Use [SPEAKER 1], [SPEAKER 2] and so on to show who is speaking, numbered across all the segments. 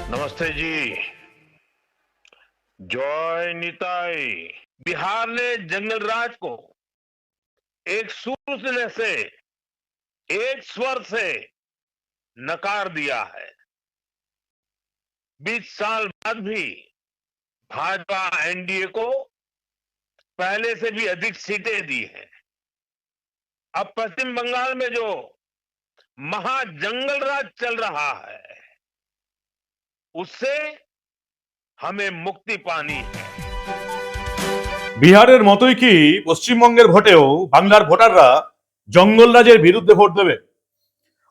[SPEAKER 1] नमस्ते जी। जय निताई। बिहार ने जंगल राज को एक सूत्र से, एक स्वर से नकार दिया है। 20 साल बाद भी भाजपा एनडीए को पहले से भी अधिक सीटें दी हैं। अब पश्चिम बंगाल में जो महाजंगल राज चल रहा है, उससे हमें मुक्ति पानी है।
[SPEAKER 2] বিহারের মতোই কি পশ্চিমবঙ্গের ভোটেও বাংলার ভোটাররা জঙ্গল রাজের বিরুদ্ধে ভোট দেবে?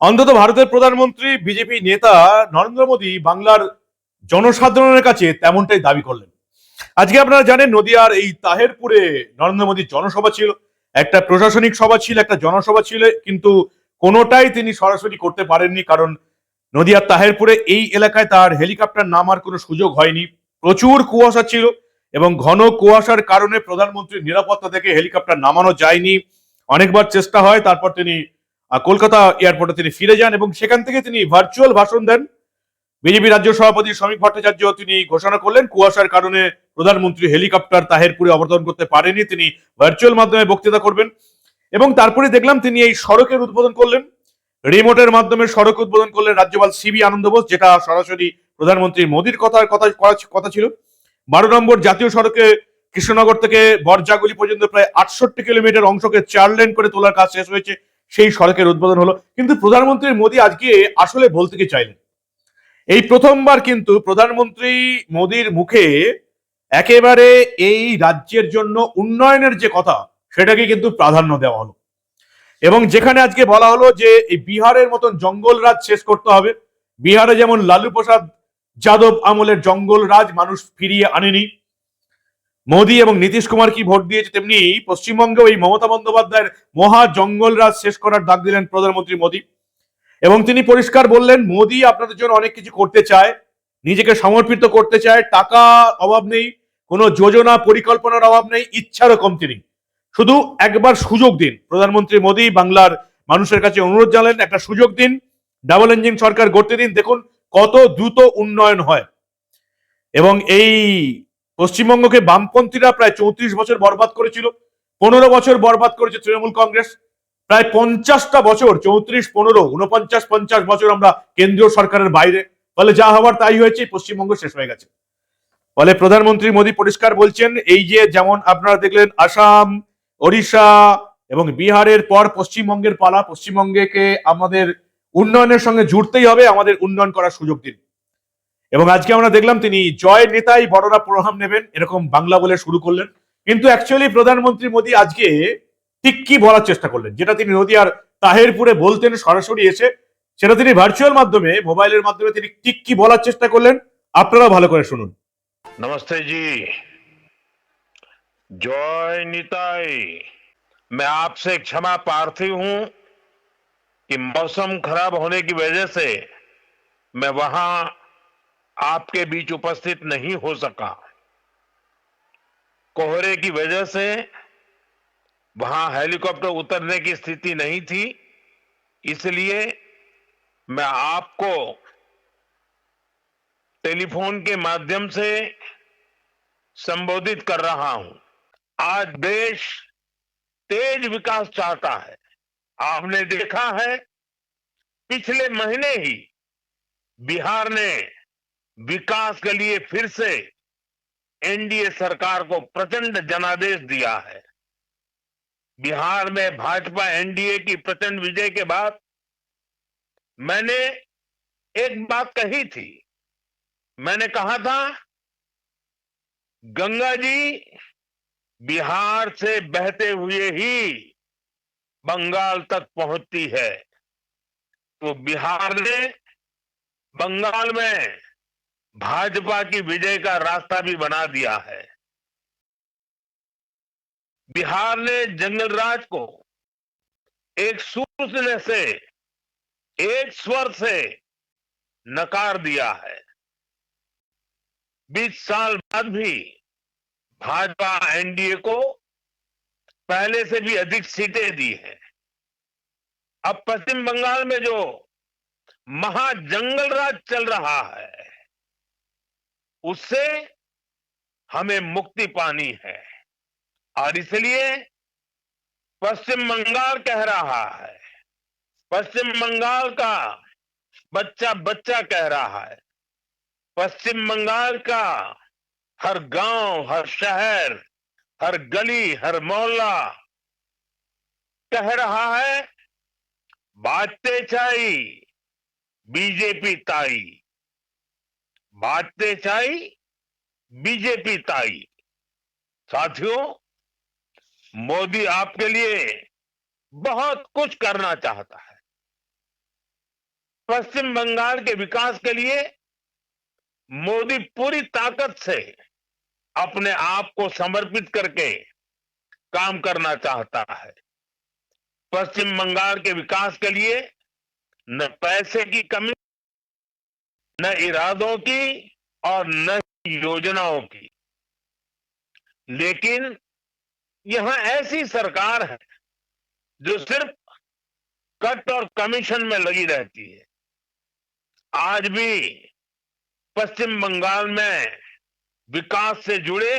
[SPEAKER 2] অন্তত ভারতের প্রধানমন্ত্রী বিজেপি নেতা নরেন্দ্র মোদী বাংলার জনসাধারণের কাছে তেমনটাই দাবি করলেন। আজকে আপনারা জানেন নদিয়ার এই তাহেরপুরে নরেন্দ্র মোদীর জনসভা ছিল, একটা প্রশাসনিক সভা ছিল, একটা জনসভা ছিল, কিন্তু কোনোটাই তিনি সরাসরি করতে পারেননি, কারণ নদিয়ার তাহেরপুরে এই এলাকায় তার হেলিকপ্টার নামার কোনো সুযোগ হয়নি। প্রচুর কুয়াশা ছিল এবং ঘন কুয়াশার কারণে প্রধানমন্ত্রীর নিরাপত্তা থেকে হেলিকপ্টার নামানো যায়নি। অনেকবার চেষ্টা হয়, তারপর তিনি কলকাতা এয়ারপোর্টে তিনি ফিরে যান এবং সেখান থেকে তিনি ভার্চুয়াল ভাষণ দেন। বিজেপি রাজ্য সভাপতি শ্রমিক ভট্টাচার্য তিনি ঘোষণা করলেন কুয়াশার কারণে প্রধানমন্ত্রী হেলিকপ্টার তাহেরপুরে অবতরণ করতে পারেনি, তিনি ভার্চুয়াল মাধ্যমে বক্তৃতা করবেন। এবং তারপরে দেখলাম তিনি এই সড়কের উদ্বোধন করলেন, রিমোটের মাধ্যমে সড়ক উদ্বোধন করলেন রাজ্যপাল সিবি আনন্দ বোস, যেটা সরাসরি প্রধানমন্ত্রী মোদীর কথা ছিল। 12 নম্বর জাতীয় সড়কে কৃষ্ণনগর থেকে বরজাগুলি পর্যন্ত প্রায় 68 কিলোমিটার অংশকে 4 লেন করে তোলার কাজ শেষ হয়েছে, সেই সড়কের উদ্বোধন হলো। কিন্তু প্রধানমন্ত্রী মোদী আজকে আসলে বলতে কি চাইলেন? এই প্রথমবার কিন্তু প্রধানমন্ত্রী মোদীর মুখে একেবারে এই রাজ্যের জন্য উন্নয়নের যে কথা, সেটাকে কিন্তু প্রাধান্য দেওয়া হলো। এবং যেখানে আজকে বলা হলো যে এই বিহারের মতন জঙ্গল রাজ শেষ করতে হবে, বিহারে যেমন লালু প্রসাদ যাদব আমলের জঙ্গল রাজ মানুষ ফিরিয়ে আনেনি, মোদী এবং নীতিশ কুমার কি ভোট দিয়েছে, তেমনি পশ্চিমবঙ্গেও এই মমতা বন্দ্যোপাধ্যায়ের মহা জঙ্গল রাজ শেষ করার ডাক দিলেন প্রধানমন্ত্রী মোদী। এবং তিনি পরিষ্কার বললেন মোদী আপনাদের জন্য অনেক কিছু করতে চায়, নিজেকে সমর্পিত করতে চায়, টাকা অভাব নেই, কোনো যোজনা পরিকল্পনার অভাব নেই, ইচ্ছারও কমতি নেই, শুধু একবার সুযোগ দিন। প্রধানমন্ত্রী মোদী বাংলার মানুষের কাছে অনুরোধ জানালেন, একটা সুযোগ দিন, ডাবল ইঞ্জিন সরকার গড়তে দিন, দেখুন কত দ্রুত উন্নয়ন হয়। এবং এই পশ্চিমবঙ্গকে বামপন্থীরা প্রায় 34 বছর বরবাদ করেছিল, 15 বছর বরবাদ করেছে তৃণমূল কংগ্রেস, প্রায় 50টা বছর, 34, 15, 49, 50 বছর আমরা কেন্দ্রীয় সরকারের বাইরে। ফলে যা হওয়ার তাই হয়েছে, পশ্চিমবঙ্গ শেষ হয়ে গেছে। ফলে প্রধানমন্ত্রী মোদী পরিষ্কার বলছেন, এই যে যেমন আপনারা দেখলেন আসাম, ওড়িশা এবং বিহারের পর পশ্চিমবঙ্গের পালা, পশ্চিমবঙ্গকে আমাদের উন্নয়নের সঙ্গে জুড়তেই হবে, আমাদের উন্নয়ন করার সুযোগ দিন। এবং আজকে আমরা দেখলাম তিনি জয় নেতাই বড়রা প্রণাম নেবেন এরকম বাংলা বলে শুরু করলেন। কিন্তু অ্যাকচুয়ালি প্রধানমন্ত্রী মোদী আজকে ঠিক কি বলার চেষ্টা করলেন, যেটা তিনি নদিয়ার তাহেরপুরে বলতেন সরাসরি এসে, সেটা তিনি ভার্চুয়াল মাধ্যমে, মোবাইলের মাধ্যমে তিনি ঠিক কি বলার চেষ্টা করলেন, আপনারা ভালো করে শুনুন।
[SPEAKER 1] नमस्ते जी। जय निताई। मैं आपसे क्षमा प्रार्थी हूं कि मौसम खराब होने की वजह से मैं वहां आपके बीच उपस्थित नहीं हो सका। कोहरे की वजह से वहां हेलीकॉप्टर उतरने की स्थिति नहीं थी, इसलिए मैं आपको टेलीफोन के माध्यम से संबोधित कर रहा हूं। आज देश तेज विकास चाहता है। आपने देखा है पिछले महीने ही बिहार ने विकास के लिए फिर से एनडीए सरकार को प्रचंड जनादेश दिया है। बिहार में भाजपा एनडीए की प्रचंड विजय के बाद मैंने एक बात कही थी। मैंने कहा था गंगा जी बिहार से बहते हुए ही बंगाल तक पहुंचती है, तो बिहार ने बंगाल में भाजपा की विजय का रास्ता भी बना दिया है। बिहार ने जंगल राज को एक सूत्र से, एक स्वर से नकार दिया है। 20 साल बाद भी भाजपा एनडीए को पहले से भी अधिक सीटें दी हैं। अब पश्चिम बंगाल में जो महाजंगल राज चल रहा है, उससे हमें मुक्ति पानी है। और इसलिए पश्चिम बंगाल कह रहा है, पश्चिम बंगाल का बच्चा बच्चा कह रहा है, पश्चिम बंगाल का हर गांव, हर शहर, हर गली, हर मोहल्ला कह रहा है, बातें चाई बीजेपी ताई, बातें चाई बीजेपी ताई। साथियों, मोदी आपके लिए बहुत कुछ करना चाहता है। पश्चिम बंगाल के विकास के लिए मोदी पूरी ताकत से अपने आप को समर्पित करके काम करना चाहता है। पश्चिम बंगाल के विकास के लिए न पैसे की कमी, न इरादों की और न योजनाओं की, लेकिन यहां ऐसी सरकार है जो सिर्फ कट और कमीशन में लगी रहती है। आज भी पश्चिम बंगाल में विकास से जुड़े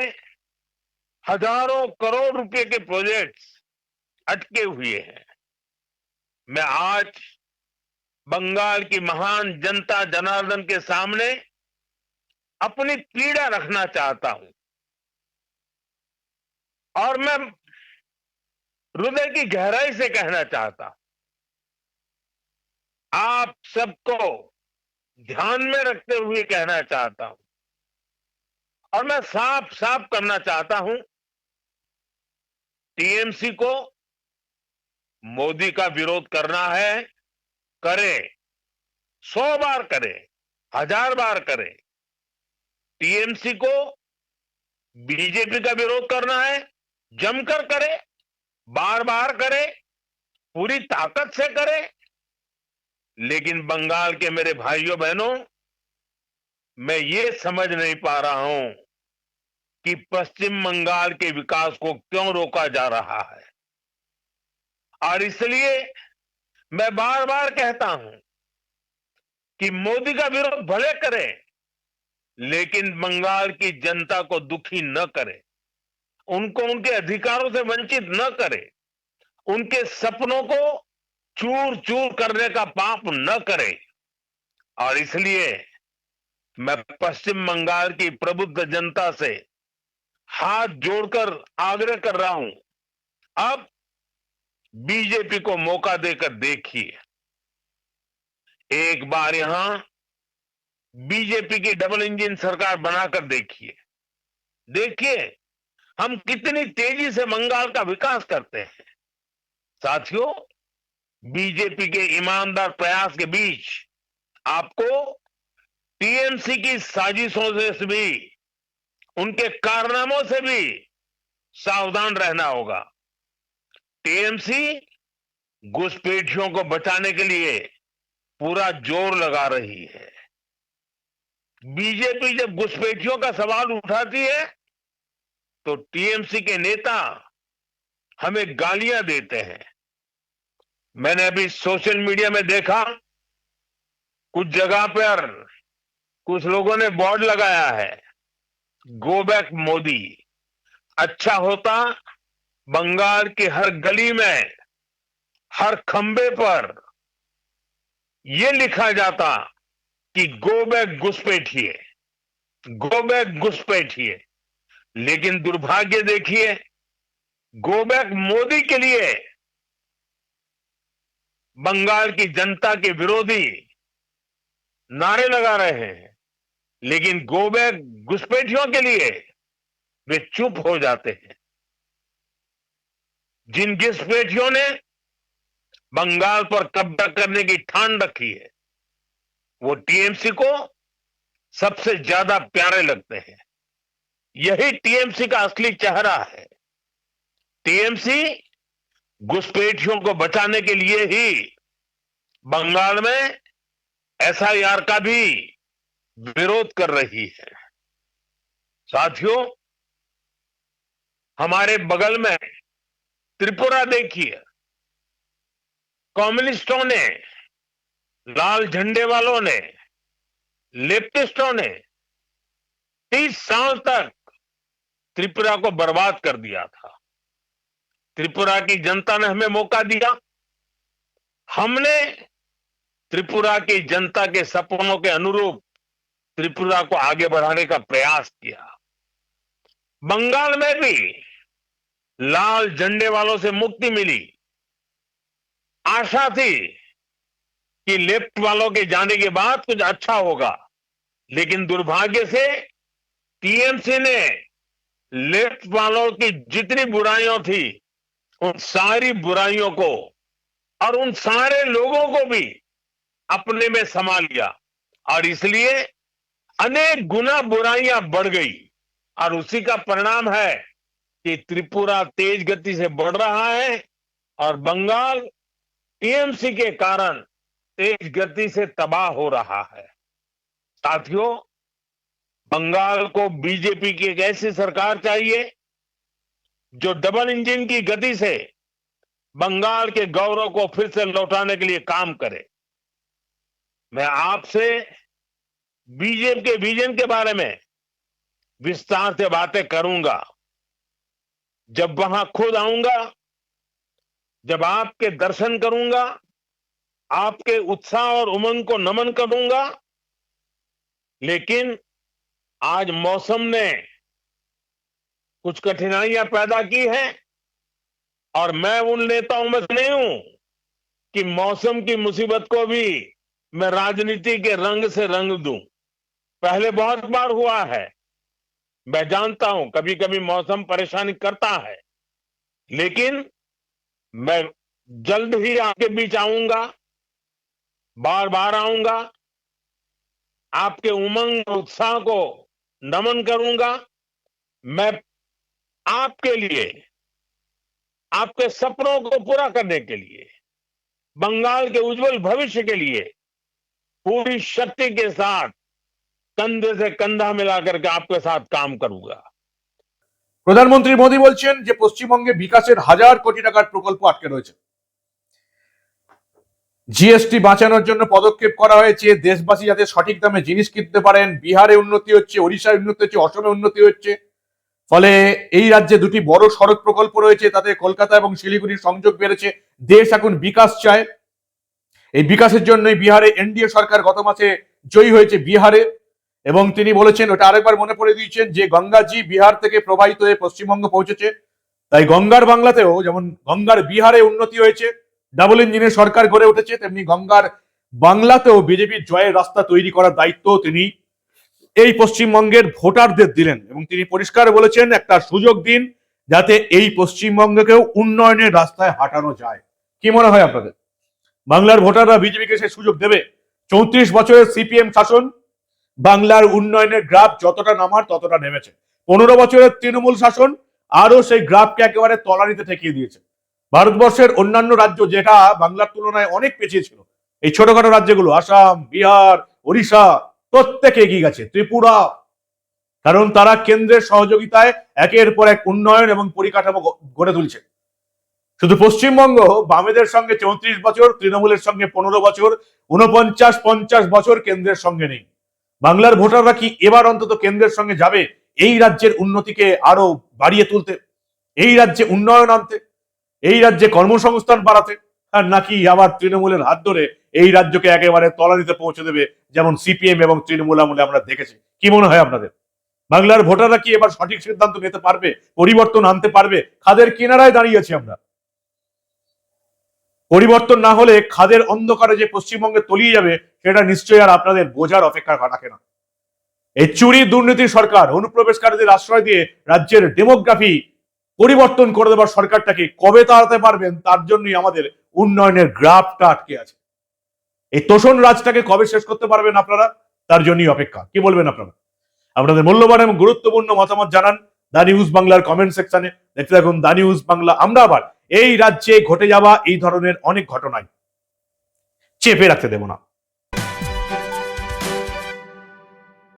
[SPEAKER 1] हजारों करोड़ रुपए के प्रोजेक्ट्स अटके हुए हैं। मैं आज बंगाल की महान जनता जनार्दन के सामने अपनी पीड़ा रखना चाहता हूं और मैं हृदय की गहराई से कहना चाहता हूं, आप सबको ध्यान में रखते हुए कहना चाहता हूं और मैं साफ साफ करना चाहता हूं, टीएमसी को मोदी का विरोध करना है, करे, 100 बार करे, 1000 बार करे। टीएमसी को बीजेपी का विरोध करना है, जमकर करे, बार बार करे, पूरी ताकत से करे। लेकिन बंगाल के मेरे भाइयों बहनों, मैं ये समझ नहीं पा रहा हूं कि पश्चिम बंगाल के विकास को क्यों रोका जा रहा है। और इसलिए मैं बार बार कहता हूं कि मोदी का विरोध भले करे, लेकिन बंगाल की जनता को दुखी न करे, उनको उनके अधिकारों से वंचित न करे, उनके सपनों को चूर चूर करने का पाप न करे। और इसलिए मैं पश्चिम बंगाल की प्रबुद्ध जनता से हाथ जोड़कर आग्रह कर रहा हूं, अब बीजेपी को मौका देकर देखिए। एक बार यहां बीजेपी की डबल इंजन सरकार बनाकर देखिए। देखिए हम कितनी तेजी से बंगाल का विकास करते हैं। साथियों, बीजेपी के ईमानदार प्रयास के बीच आपको टीएमसी की साजिशों से भी, उनके कारनामों से भी सावधान रहना होगा। टीएमसी घुसपैठियों को बचाने के लिए पूरा जोर लगा रही है। बीजेपी जब घुसपैठियों का सवाल उठाती है तो टीएमसी के नेता हमें गालियां देते हैं। मैंने अभी सोशल मीडिया में देखा, कुछ जगह पर कुछ लोगों ने बोर्ड लगाया है, गो बैक मोदी। अच्छा होता बंगाल की हर गली में, हर खंबे पर यह लिखा जाता कि गो बैक घुसपैठिए, गो बैक घुसपैठिए। लेकिन दुर्भाग्य देखिए, गो बैक मोदी के लिए बंगाल की जनता के विरोधी नारे लगा रहे हैं, लेकिन गो बैक घुसपैठियों के लिए वे चुप हो जाते हैं। जिन घुसपैठियों ने बंगाल पर कब्जा करने की ठान रखी है, वो टीएमसी को सबसे ज्यादा प्यारे लगते हैं। यही टीएमसी का असली चेहरा है। टीएमसी घुसपैठियों को बचाने के लिए ही बंगाल में एसआईआर का भी विरोध कर रही है। साथियों, हमारे बगल में त्रिपुरा देखिए, कम्युनिस्टों ने, लाल झंडे वालों ने, लेफ्टिस्टों ने 30 साल तक त्रिपुरा को बर्बाद कर दिया था। त्रिपुरा की जनता ने हमें मौका दिया, हमने त्रिपुरा की जनता के सपनों के अनुरूप त्रिपुरा को आगे बढ़ाने का प्रयास किया। बंगाल में भी लाल झंडे वालों से मुक्ति मिली। आशा थी कि लेफ्ट वालों के जाने के बाद कुछ अच्छा होगा, लेकिन दुर्भाग्य से टीएमसी ने लेफ्ट वालों की जितनी बुराइयां थी उन सारी बुराइयों को और उन सारे लोगों को भी अपने में समा लिया और इसलिए अनेक गुना बुराइयां बढ़ गई और उसी का परिणाम है कि त्रिपुरा तेज गति से बढ़ रहा है और बंगाल टीएमसी के कारण तेज गति से तबाह हो रहा है। साथियों, बंगाल को बीजेपी की एक ऐसी सरकार चाहिए जो डबल इंजन की गति से बंगाल के गौरव को फिर से लौटाने के लिए काम करे। मैं आपसे बीजेपी के विजन के बारे में विस्तार से बातें करूंगा। जब वहां खुद आऊंगा, जब आपके दर्शन करूंगा, आपके उत्साह और उमंग को नमन करूंगा। लेकिन आज मौसम ने कुछ कठिनाइयां पैदा की हैं और मैं उन नेताओं में से नहीं हूं कि मौसम की मुसीबत को भी मैं राजनीति के रंग से रंग दूं। पहले बहुत बार हुआ है, मैं जानता हूं कभी कभी मौसम परेशानी करता है, लेकिन मैं जल्द ही आपके बीच आऊंगा, बार बार आऊंगा, आपके उमंग और उत्साह को नमन करूंगा। मैं आपके लिए, आपके सपनों को पूरा करने के लिए, बंगाल के उज्जवल भविष्य के लिए पूरी शक्ति के साथ कंधे से कंधा मिलाकर के आपके साथ काम करूंगा।
[SPEAKER 2] প্রধানমন্ত্রী মোদী বলছেন যে পশ্চিমবঙ্গে বিকাশের 1000 কোটি টাকার প্রকল্প আটকে রয়েছে। জিএসটি বাঁচানোর জন্য পদক্ষেপ করা হয়েছে, দেশবাসী যাতে সঠিক দামে জিনিস কিনতে পারেন। বিহারে উন্নতি হচ্ছে, ওড়িশায় উন্নতি হচ্ছে, অসমে উন্নতি হচ্ছে। ফলে এই রাজ্যে দুটি বড় সড়ক প্রকল্প রয়েছে, তাতে কলকাতা এবং শিলিগুড়ির সংযোগ বেড়েছে। দেশ এখন বিকাশ চায়। এই বিকাশের জন্যই বিহারে এনডিএ সরকার গত মাসে জয়ী হয়েছে বিহারে, এবং তিনি বলেছেন, ওটা আরেকবার মনে পড়ে দিয়েছেন যে গঙ্গাজি বিহার থেকে প্রবাহিত হয়ে পশ্চিমবঙ্গ পৌঁছেছে। তাই গঙ্গার বাংলাতেও যেমন গঙ্গার বিহারে উন্নতি হয়েছে, ডাবল ইঞ্জিনের সরকার গড়ে উঠেছে, তেমনি গঙ্গার বাংলাতেও বিজেপির জয়ের রাস্তা তৈরি করার দায়িত্ব তিনি এই পশ্চিমবঙ্গের ভোটারদের দিলেন এবং তিনি পরিষ্কার বলেছেন একটা সুযোগ দিন যাতে এই পশ্চিমবঙ্গকেও উন্নয়নের রাস্তায় হাঁটানো যায়। কি মনে হয় আপনাদের, বাংলার ভোটাররা বিজেপিকে সেই সুযোগ দেবে? 34 বছরের সিপিএম শাসন বাংলার উন্নয়নের গ্রাফ যতটা নামার ততটা নেমেছে। 15 বছরের তৃণমূল শাসন আরো সেই গ্রাফকে একেবারে তলানিতে ঠেকিয়ে দিয়েছে। ভারতবর্ষের অন্যান্য রাজ্য যেটা বাংলার তুলনায় অনেক পিছিয়ে ছিল, এই ছোটখাটো রাজ্যগুলো আসাম, বিহার, ওড়িশা প্রত্যেকে এগিয়ে গেছে, ত্রিপুরা, কারণ তারা কেন্দ্রের সহযোগিতায় একের পর এক উন্নয়ন এবং পরিকাঠামো গড়ে তুলছে। শুধু পশ্চিমবঙ্গ বামেদের সঙ্গে 34 বছর, তৃণমূলের সঙ্গে 15 বছর, 49-50 বছর কেন্দ্রের সঙ্গে নেই। বাংলার ভোটাররা কি এবার অন্তত কেন্দ্রের সঙ্গে যাবে এই রাজ্যের উন্নতিকে আরো বাড়িয়ে তুলতে, এই রাজ্যে উন্নয়ন আনতে, এই রাজ্যে কর্মসংস্থান বাড়াতে, আর নাকি আবার তৃণমূলের হাত ধরে এই রাজ্যকে একেবারে তলানিতে পৌঁছে দেবে, যেমন সিপিএম এবং তৃণমূল আমলে আমরা দেখেছি? কি মনে হয় আপনাদের, বাংলার ভোটাররা কি এবার সঠিক সিদ্ধান্ত নিতে পারবে, পরিবর্তন আনতে পারবে? খাদের কিনারায় দাঁড়িয়েছি আমরা। পরিবর্তন না হলে খাদের অন্ধকারে যে পশ্চিমবঙ্গে তলিয়ে যাবে সেটা নিশ্চয়ই আর আপনাদের বোঝার অপেক্ষা রাখে না। এই চুরি দুর্নীতির সরকার, অনুপ্রবেশকারীদের আশ্রয় দিয়ে রাজ্যের ডেমোগ্রাফি পরিবর্তন করে দেবার সরকারটাকে কবে তাড়াতে পারবেন, তার জন্যই আমাদের উন্নয়নের গ্রাফটা আটকে আছে। এই তোষণ রাজটাকে কবে শেষ করতে পারবেন আপনারা, তার জন্যই অপেক্ষা। কি বলবেন আপনারা? আপনাদের মূল্যবান এবং গুরুত্বপূর্ণ মতামত জানান দা নিউজ বাংলার কমেন্ট সেকশনে। দেখতে থাকুন দা নিউজ বাংলা। আমরা আবার এই রাজ্যে ঘটে যাওয়া এই ধরনের অনেক ঘটনায় চেপে রাখতে দেব না।